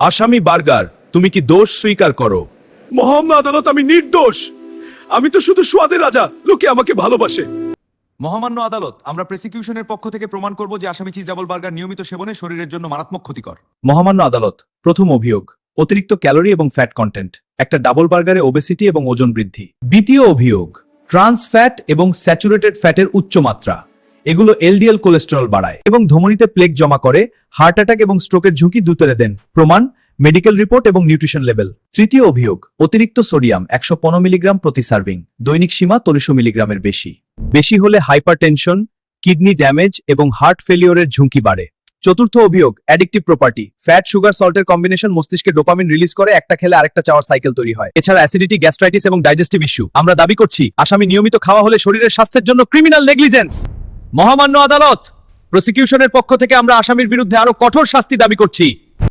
আসামি বার্গার, তুমি কি দোষ স্বীকার করো? মহামান্য আদালত, আমি নির্দোষ। আমি তো শুধু স্বাদের রাজা, লোকে আমাকে ভালোবাসে। মহামান্য আদালত, আমরা প্রসিকিউশনের পক্ষ থেকে প্রমাণ করব যে আসামি চিজ ডাবল বার্গার নিয়মিত সেবনে শরীরের জন্য মারাত্মক ক্ষতিকর। মহামান্য আদালত, প্রথম অভিযোগ অতিরিক্ত ক্যালোরি এবং ফ্যাট কন্টেন্ট, একটা ডাবল বার্গারে ওবেসিটি এবং ওজন বৃদ্ধি। দ্বিতীয় অভিযোগ ট্রান্স ফ্যাট এবং স্যাচুরেটেড ফ্যাটের উচ্চ মাত্রা, এগুলো এলডিএল কোলেস্টেরল বাড়ায় এবং ধমনীতে প্লেক জমা করে হার্ট অ্যাটাক এবং স্ট্রোকের ঝুঁকি দুতরে দেন। প্রমাণ মেডিকেল রিপোর্ট এবং নিউট্রিশন লেভেল। তৃতীয় অভিযোগ অতিরিক্ত সোডিয়াম 115 মিলিগ্রাম প্রতি সার্ভিং, দৈনিক সীমা 300 মিলিগ্রামের বেশি। বেশি হলে হাইপারটেনশন, কিডনি ড্যামেজ এবং হার্ট ফেলিওরের ঝুঁকি বাড়ে। চতুর্থ অভিযোগ অ্যাডিকটিভ প্রপার্টি, ফ্যাট সুগার সল্টের কম্বিনেশন মস্তিষ্কে ডোপামিন রিলিজ করে, একটা খেলে আরেকটা চাওয়ার সাইকেল তৈরি হয়। এছাড়া অ্যাসিডিটি, গ্যাস্ট্রাইটিস এবং ডাইজেস্টিভ ইস্যু। আমরা দাবি করছি আসামি নিয়মিত খাওয়া হলে শরীরের স্বাস্থ্যের জন্য ক্রিমিনাল নেগলিজেন্স। মহামান্য আদালত, প্রসিকিউশনের পক্ষ থেকে আমরা আসামির বিরুদ্ধে আরো কঠোর শাস্তি দাবি করছি।